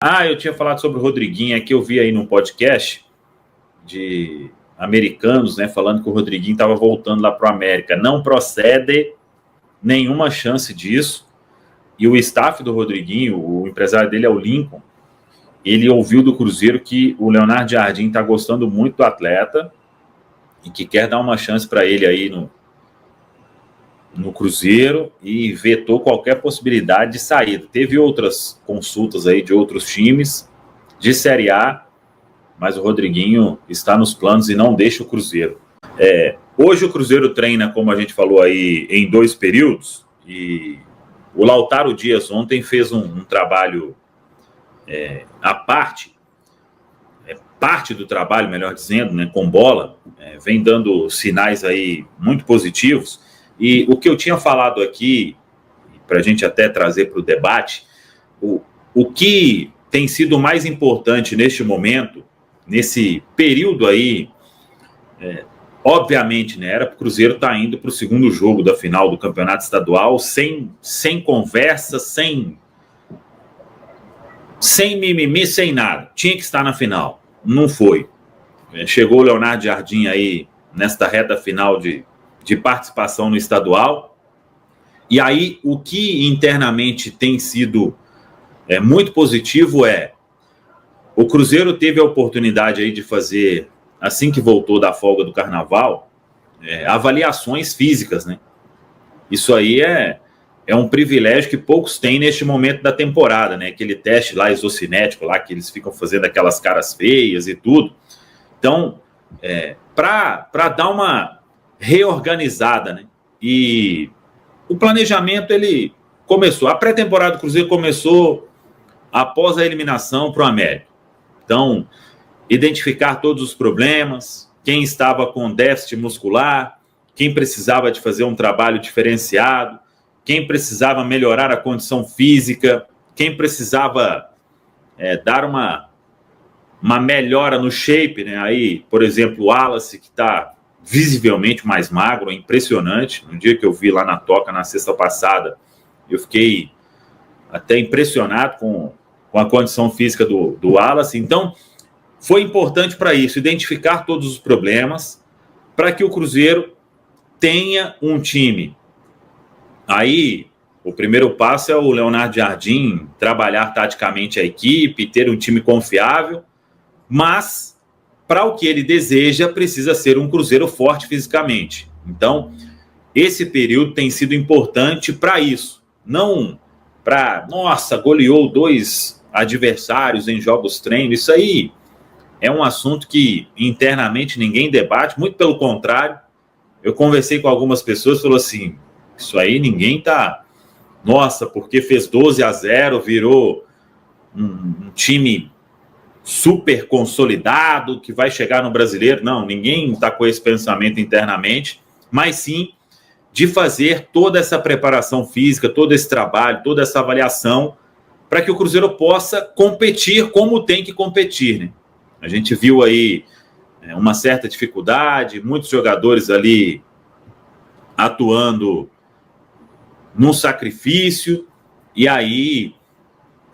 Eu tinha falado sobre o Rodriguinho, é que eu vi aí num podcast de americanos, né, falando que o Rodriguinho estava voltando lá para o América. Não procede nenhuma chance disso. E o staff do Rodriguinho, o empresário dele é o Lincoln, ele ouviu do Cruzeiro que o Leonardo Jardim está gostando muito do atleta e que quer dar uma chance para ele aí no Cruzeiro e vetou qualquer possibilidade de saída. Teve outras consultas aí de outros times de Série A, mas o Rodriguinho está nos planos e não deixa o Cruzeiro. Hoje o Cruzeiro treina, como a gente falou aí, em 2 períodos, e o Lautaro Dias ontem fez um trabalho à parte do trabalho, melhor dizendo, né, com bola, vem dando sinais aí muito positivos. E o que eu tinha falado aqui, para a gente até trazer para o debate, o que tem sido mais importante neste momento, nesse período aí, obviamente, né, era para o Cruzeiro estar indo para o segundo jogo da final do Campeonato Estadual, sem conversa, sem mimimi, sem nada. Tinha que estar na final. Não foi. Chegou o Leonardo Jardim aí nesta reta final de participação no estadual. E aí, o que internamente tem sido muito positivo o Cruzeiro teve a oportunidade aí de fazer, assim que voltou da folga do Carnaval, avaliações físicas, né? Isso aí é um privilégio que poucos têm neste momento da temporada, né? Aquele teste lá isocinético lá, que eles ficam fazendo aquelas caras feias e tudo. Então, para dar uma reorganizada, né? E o planejamento, ele começou. A pré-temporada do Cruzeiro começou após a eliminação para o América. Então, identificar todos os problemas, quem estava com déficit muscular, quem precisava de fazer um trabalho diferenciado, quem precisava melhorar a condição física, quem precisava dar uma melhora no shape, né? Aí, por exemplo, o Wallace, que está visivelmente mais magro, é impressionante. No dia que eu vi lá na Toca, na sexta passada, eu fiquei até impressionado com a condição física do Wallace. Então, foi importante para isso, identificar todos os problemas, para que o Cruzeiro tenha um time. Aí, o primeiro passo é o Leonardo Jardim trabalhar taticamente a equipe, ter um time confiável, mas para o que ele deseja, precisa ser um Cruzeiro forte fisicamente. Então, esse período tem sido importante para isso. Não para, goleou 2 adversários em jogos treino. Isso aí é um assunto que internamente ninguém debate, muito pelo contrário. Eu conversei com algumas pessoas e falou assim, isso aí ninguém tá... porque fez 12-0, virou um time super consolidado, que vai chegar no Brasileiro. Não, ninguém está com esse pensamento internamente, mas sim de fazer toda essa preparação física, todo esse trabalho, toda essa avaliação, para que o Cruzeiro possa competir como tem que competir, né? A gente viu aí uma certa dificuldade, muitos jogadores ali atuando num sacrifício, e aí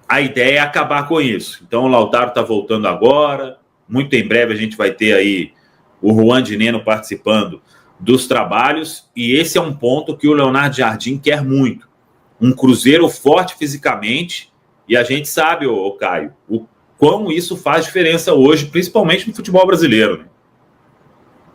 a ideia é acabar com isso. Então o Lautaro está voltando agora, muito em breve a gente vai ter aí o Juan de Neno participando dos trabalhos, e esse é um ponto que o Leonardo Jardim quer muito. Um Cruzeiro forte fisicamente, e a gente sabe, Caio, o quão isso faz diferença hoje, principalmente no futebol brasileiro, né?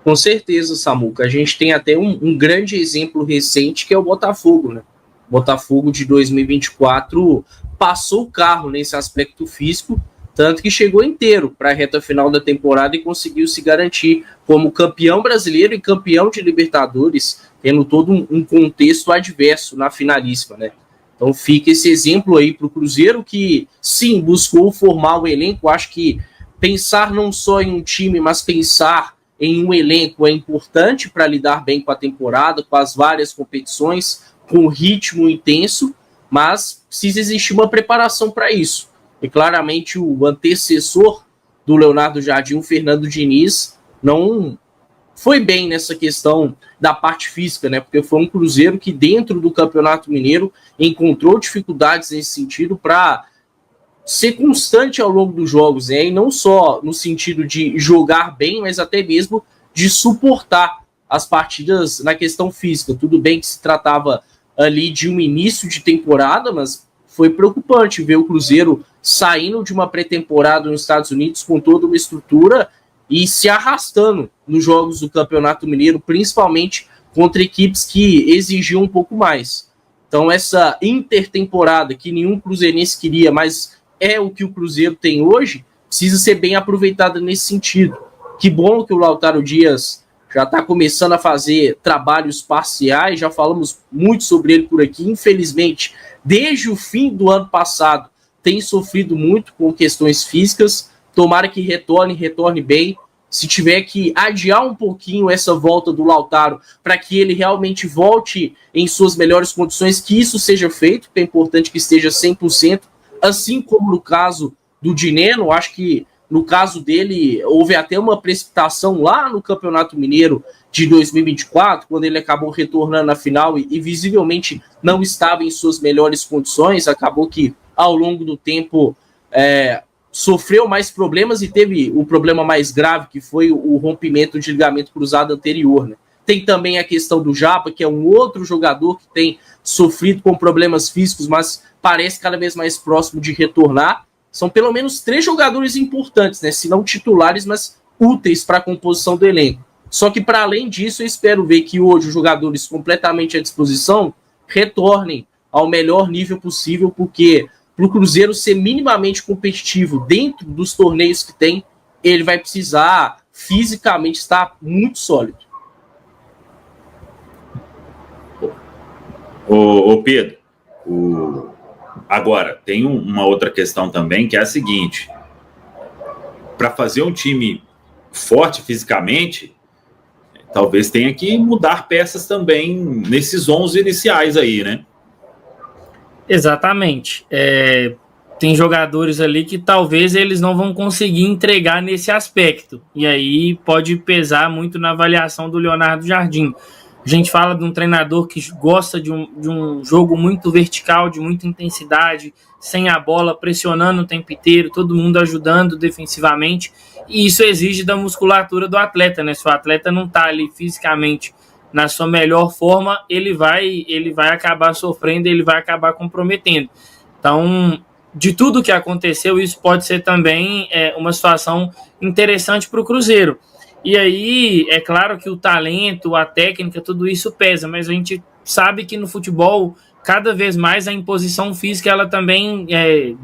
Com certeza, Samuca. A gente tem até um grande exemplo recente, que é o Botafogo, né? Botafogo de 2024 passou o carro nesse aspecto físico, tanto que chegou inteiro para a reta final da temporada e conseguiu se garantir como campeão brasileiro e campeão de Libertadores, tendo todo um contexto adverso na finalíssima, né? Então fica esse exemplo aí para o Cruzeiro, que sim, buscou formar o elenco. Acho que pensar não só em um time, mas pensar em um elenco é importante para lidar bem com a temporada, com as várias competições, com ritmo intenso, mas precisa existir uma preparação para isso. E claramente o antecessor do Leonardo Jardim, o Fernando Diniz, não foi bem nessa questão da parte física, né? Porque foi um Cruzeiro que dentro do Campeonato Mineiro encontrou dificuldades nesse sentido para ser constante ao longo dos jogos, né? E não só no sentido de jogar bem, mas até mesmo de suportar as partidas na questão física. Tudo bem que se tratava ali de um início de temporada, mas foi preocupante ver o Cruzeiro saindo de uma pré-temporada nos Estados Unidos com toda uma estrutura e se arrastando nos jogos do Campeonato Mineiro, principalmente contra equipes que exigiam um pouco mais. Então essa intertemporada que nenhum cruzeirense queria, mas é o que o Cruzeiro tem hoje, precisa ser bem aproveitada nesse sentido. Que bom que o Lautaro Dias já está começando a fazer trabalhos parciais, já falamos muito sobre ele por aqui. Infelizmente, desde o fim do ano passado, tem sofrido muito com questões físicas. Tomara que retorne bem. Se tiver que adiar um pouquinho essa volta do Lautaro para que ele realmente volte em suas melhores condições, que isso seja feito, porque é importante que esteja 100%, assim como no caso do Dineno. Acho que no caso dele houve até uma precipitação lá no Campeonato Mineiro de 2024, quando ele acabou retornando na final e visivelmente não estava em suas melhores condições. Acabou que ao longo do tempo sofreu mais problemas e teve o problema mais grave, que foi o rompimento de ligamento cruzado anterior, né? Tem também a questão do Japa, que é um outro jogador que tem sofrido com problemas físicos, mas parece cada vez mais próximo de retornar. São pelo menos 3 jogadores importantes, né? Se não titulares, mas úteis para a composição do elenco. Só que, para além disso, eu espero ver que hoje os jogadores completamente à disposição retornem ao melhor nível possível, porque para o Cruzeiro ser minimamente competitivo dentro dos torneios que tem, ele vai precisar fisicamente estar muito sólido. Ô Pedro, agora, tem uma outra questão também, que é a seguinte: para fazer um time forte fisicamente, talvez tenha que mudar peças também nesses 11 iniciais aí, né? Exatamente. Tem jogadores ali que talvez eles não vão conseguir entregar nesse aspecto, e aí pode pesar muito na avaliação do Leonardo Jardim. A gente fala de um treinador que gosta de um jogo muito vertical, de muita intensidade, sem a bola, pressionando o tempo inteiro, todo mundo ajudando defensivamente, e isso exige da musculatura do atleta, né? Se o atleta não está ali fisicamente na sua melhor forma, ele vai acabar sofrendo, ele vai acabar comprometendo. Então, de tudo que aconteceu, isso pode ser também uma situação interessante para o Cruzeiro. E aí, é claro que o talento, a técnica, tudo isso pesa, mas a gente sabe que no futebol, cada vez mais a imposição física, ela também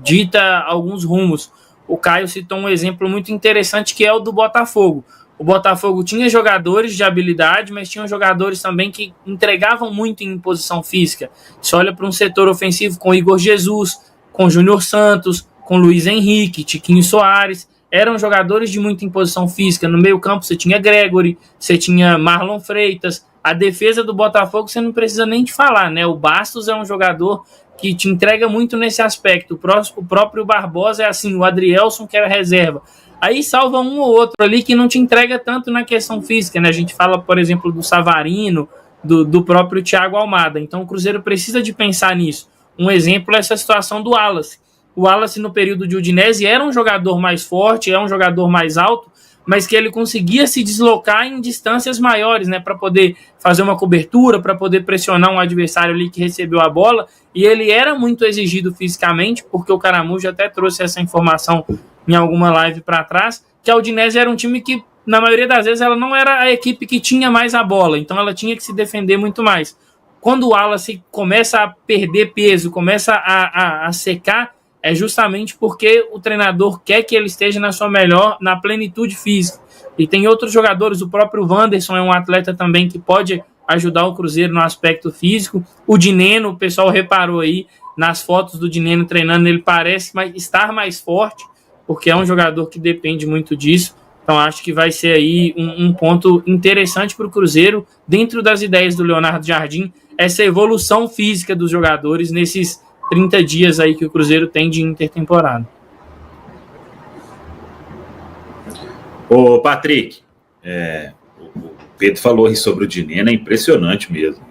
dita alguns rumos. O Caio citou um exemplo muito interessante, que é o do Botafogo. O Botafogo tinha jogadores de habilidade, mas tinham jogadores também que entregavam muito em imposição física. Você olha para um setor ofensivo com Igor Jesus, com Júnior Santos, com Luiz Henrique, Tiquinho Soares. Eram jogadores de muita imposição física. No meio campo você tinha Gregory, você tinha Marlon Freitas. A defesa do Botafogo você não precisa nem de falar, né? O Bastos é um jogador que te entrega muito nesse aspecto. O próprio Barbosa é assim, o Adrielson que era reserva. Aí salva um ou outro ali que não te entrega tanto na questão física, né? A gente fala, por exemplo, do Savarino, do próprio Thiago Almada. Então o Cruzeiro precisa de pensar nisso. Um exemplo é essa situação do Wallace. O Wallace, no período de Udinese, era um jogador mais forte, é um jogador mais alto, mas que ele conseguia se deslocar em distâncias maiores, né, para poder fazer uma cobertura, para poder pressionar um adversário ali que recebeu a bola, e ele era muito exigido fisicamente, porque o Caramujo até trouxe essa informação em alguma live para trás, que a Udinese era um time que, na maioria das vezes, ela não era a equipe que tinha mais a bola, então ela tinha que se defender muito mais. Quando o Wallace começa a perder peso, começa a secar, é justamente porque o treinador quer que ele esteja na plenitude física. E tem outros jogadores, o próprio Wanderson é um atleta também que pode ajudar o Cruzeiro no aspecto físico. O Dineno, o pessoal reparou aí nas fotos do Dineno treinando, ele parece estar mais forte, porque é um jogador que depende muito disso. Então acho que vai ser aí um ponto interessante para o Cruzeiro, dentro das ideias do Leonardo Jardim, essa evolução física dos jogadores nesses 30 dias aí que o Cruzeiro tem de intertemporada. Ô, Patrick, o Pedro falou aí sobre o Dineno, é impressionante mesmo.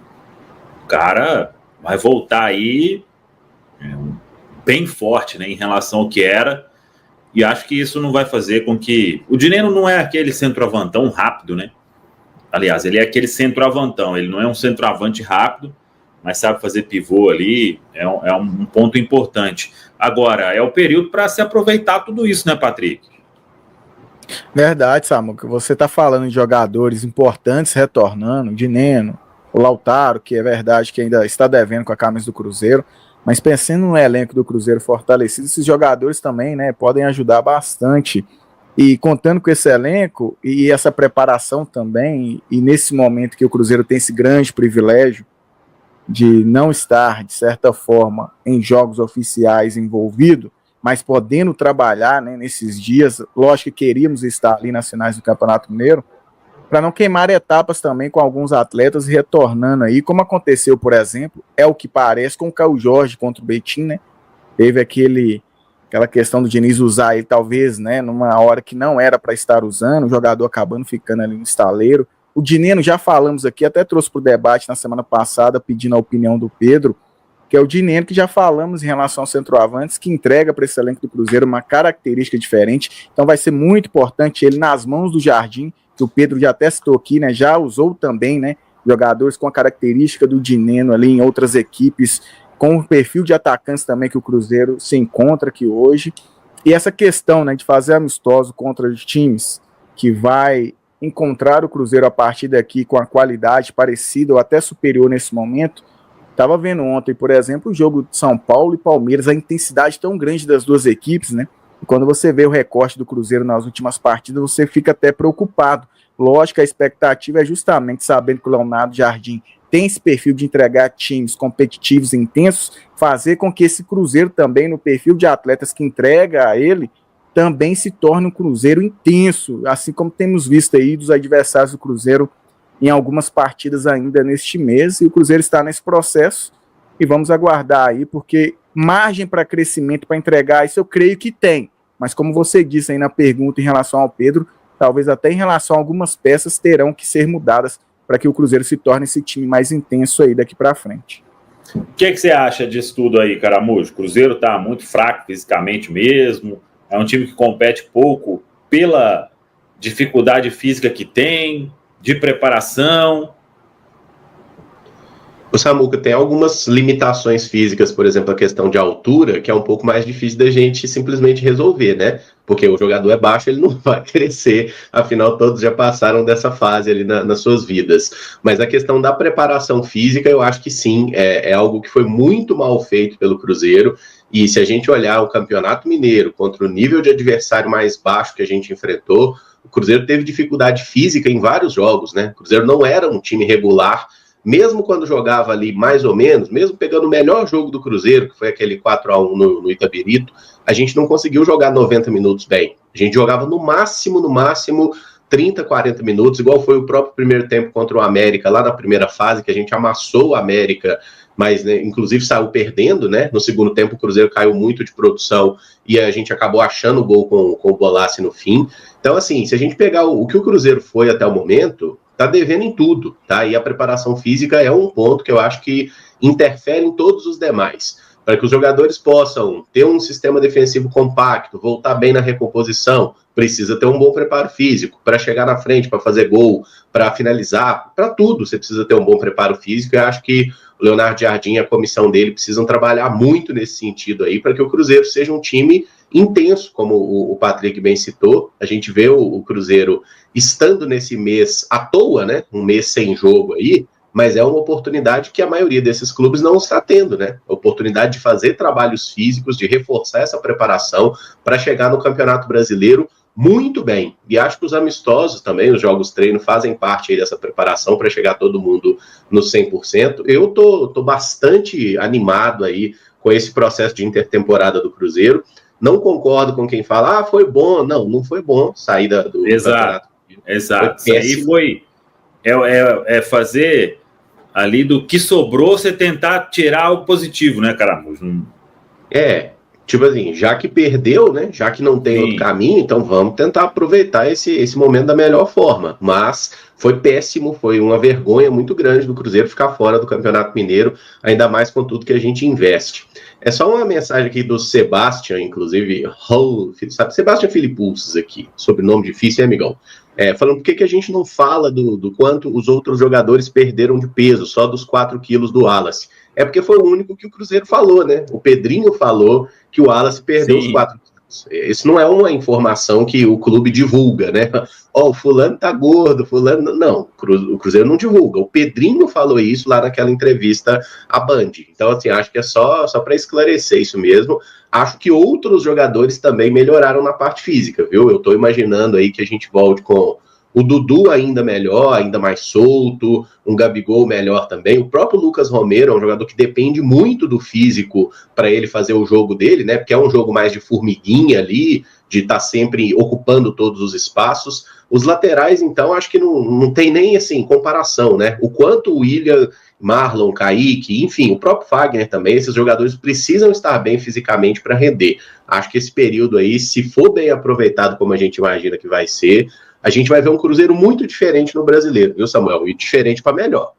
O cara vai voltar aí bem forte, né, em relação ao que era, e acho que isso não vai fazer com que... O Dineno não é aquele centroavantão rápido, né? Aliás, ele é aquele centroavantão, ele não é um centroavante rápido, mas sabe fazer pivô ali, é um ponto importante. Agora, é o período para se aproveitar tudo isso, né, Patrick? Verdade, Samuca. Você está falando de jogadores importantes retornando, Dineno, o Lautaro, que é verdade que ainda está devendo com a camisa do Cruzeiro, mas pensando no elenco do Cruzeiro fortalecido, esses jogadores também, né, podem ajudar bastante. E contando com esse elenco e essa preparação também, e nesse momento que o Cruzeiro tem esse grande privilégio de não estar, de certa forma, em jogos oficiais envolvido, mas podendo trabalhar, né, nesses dias, lógico que queríamos estar ali nas finais do Campeonato Mineiro, para não queimar etapas também com alguns atletas retornando aí, como aconteceu, por exemplo, é o que parece com o Caio Jorge contra o Betim, né? Teve aquela questão do Diniz usar ele talvez, né, numa hora que não era para estar usando, o jogador acabando ficando ali no estaleiro. O Dineno, já falamos aqui, até trouxe para o debate na semana passada, pedindo a opinião do Pedro, que é o Dineno, que já falamos em relação aos centroavantes, que entrega para esse elenco do Cruzeiro uma característica diferente. Então vai ser muito importante ele nas mãos do Jardim, que o Pedro já até citou aqui, né, já usou também, né, jogadores com a característica do Dineno ali em outras equipes, com o perfil de atacantes também que o Cruzeiro se encontra aqui hoje. E essa questão, né, de fazer amistoso contra os times que vai encontrar o Cruzeiro a partir daqui com a qualidade parecida ou até superior nesse momento. Estava vendo ontem, por exemplo, o jogo de São Paulo e Palmeiras, a intensidade tão grande das duas equipes, né? E quando você vê o recorte do Cruzeiro nas últimas partidas, você fica até preocupado. Lógico, a expectativa é justamente sabendo que o Leonardo Jardim tem esse perfil de entregar times competitivos e intensos, fazer com que esse Cruzeiro também, no perfil de atletas que entrega a ele, também se torne um Cruzeiro intenso, assim como temos visto aí dos adversários do Cruzeiro em algumas partidas ainda neste mês, e o Cruzeiro está nesse processo, e vamos aguardar aí, porque margem para crescimento, para entregar isso eu creio que tem, mas como você disse aí na pergunta em relação ao Pedro, talvez até em relação a algumas peças terão que ser mudadas para que o Cruzeiro se torne esse time mais intenso aí daqui para frente. O que você acha disso tudo aí, Caramujo? O Cruzeiro está muito fraco fisicamente mesmo, é um time que compete pouco pela dificuldade física que tem, de preparação. O Samuca tem algumas limitações físicas, por exemplo, a questão de altura, que é um pouco mais difícil da gente simplesmente resolver, né? Porque o jogador é baixo, ele não vai crescer, afinal todos já passaram dessa fase ali nas suas vidas. Mas a questão da preparação física, eu acho que sim, é algo que foi muito mal feito pelo Cruzeiro, e se a gente olhar o Campeonato Mineiro contra o nível de adversário mais baixo que a gente enfrentou, o Cruzeiro teve dificuldade física em vários jogos, né? O Cruzeiro não era um time regular, mesmo quando jogava ali mais ou menos, mesmo pegando o melhor jogo do Cruzeiro, que foi aquele 4-1 no Itabirito, a gente não conseguiu jogar 90 minutos bem. A gente jogava no máximo 30, 40 minutos, igual foi o próprio primeiro tempo contra o América, lá na primeira fase, que a gente amassou o América, mas né, inclusive saiu perdendo, né? No segundo tempo o Cruzeiro caiu muito de produção e a gente acabou achando o gol com o Bolassi no fim. Então, assim, se a gente pegar o que o Cruzeiro foi até o momento, tá devendo em tudo, tá? E a preparação física é um ponto que eu acho que interfere em todos os demais. Para que os jogadores possam ter um sistema defensivo compacto, voltar bem na recomposição, precisa ter um bom preparo físico. Para chegar na frente, para fazer gol, para finalizar, para tudo você precisa ter um bom preparo físico. Eu acho que o Leonardo Jardim e a comissão dele precisam trabalhar muito nesse sentido aí, para que o Cruzeiro seja um time intenso, como o Patrick bem citou. A gente vê o Cruzeiro estando nesse mês à toa, né? Um mês sem jogo aí, mas é uma oportunidade que a maioria desses clubes não está tendo, né? A oportunidade de fazer trabalhos físicos, de reforçar essa preparação para chegar no Campeonato Brasileiro muito bem. E acho que os amistosos também, os jogos treino, fazem parte aí dessa preparação para chegar todo mundo no 100%. Eu tô bastante animado aí com esse processo de intertemporada do Cruzeiro. Não concordo com quem fala, foi bom. Não foi bom sair do Campeonato. Exato. Isso aí foi... É fazer ali do que sobrou, você tentar tirar o positivo, né, Caramujo? Tipo assim, já que perdeu, né, já que não tem outro caminho, então vamos tentar aproveitar esse momento da melhor forma. Mas foi péssimo, foi uma vergonha muito grande do Cruzeiro ficar fora do Campeonato Mineiro, ainda mais com tudo que a gente investe. É só uma mensagem aqui do Sebastian, inclusive, sabe, Sebastian Filipulses aqui, sobrenome difícil, hein, amigão? Falando por que a gente não fala do quanto os outros jogadores perderam de peso, só dos 4 quilos do Wallace. É porque foi o único que o Cruzeiro falou, né? O Pedrinho falou que o Wallace perdeu os 4 quilos. Isso não é uma informação que o clube divulga, né? Ó, o fulano tá gordo, fulano... Não, o Cruzeiro não divulga. O Pedrinho falou isso lá naquela entrevista à Band. Então, assim, acho que é só para esclarecer isso mesmo. Acho que outros jogadores também melhoraram na parte física, viu? Eu tô imaginando aí que a gente volte com o Dudu ainda melhor, ainda mais solto, um Gabigol melhor também. O próprio Lucas Romero é um jogador que depende muito do físico para ele fazer o jogo dele, né? Porque é um jogo mais de formiguinha ali, de estar sempre ocupando todos os espaços. Os laterais, então, acho que não tem nem, assim, comparação, né? O quanto o William, Marlon, Kaique, enfim, o próprio Fagner também, esses jogadores precisam estar bem fisicamente para render. Acho que esse período aí, se for bem aproveitado como a gente imagina que vai ser, a gente vai ver um Cruzeiro muito diferente no Brasileiro, viu, Samuel? E diferente para melhor.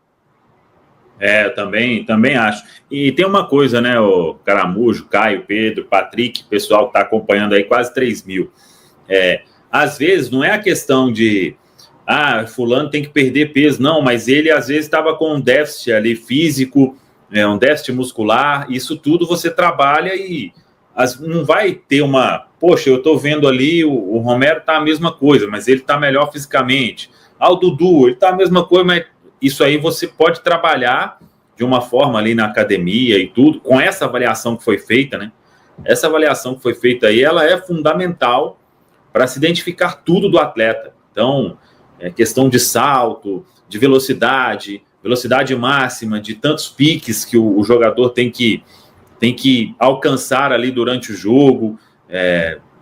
Eu também acho. E tem uma coisa, né, o Caramujo, Caio, Pedro, Patrick, pessoal que está acompanhando aí, quase 3 mil. Às vezes não é a questão de fulano tem que perder peso, não, mas ele às vezes estava com um déficit ali físico, um déficit muscular, isso tudo você trabalha e não vai ter poxa, eu estou vendo ali, o Romero está a mesma coisa, mas ele está melhor fisicamente. O Dudu, ele está a mesma coisa, mas isso aí você pode trabalhar de uma forma ali na academia e tudo, com essa avaliação que foi feita, né? Essa avaliação que foi feita aí, ela é fundamental para se identificar tudo do atleta. Então, questão de salto, de velocidade máxima, de tantos piques que o jogador tem que alcançar ali durante o jogo,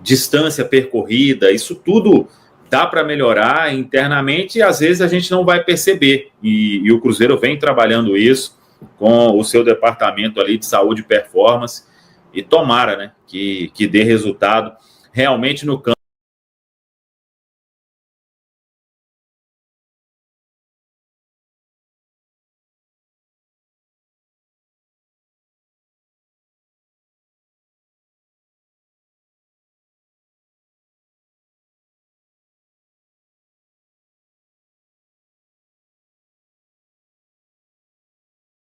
distância percorrida, isso tudo dá para melhorar internamente e às vezes a gente não vai perceber. E o Cruzeiro vem trabalhando isso com o seu departamento ali de saúde e performance e tomara, né, que dê resultado realmente no campo.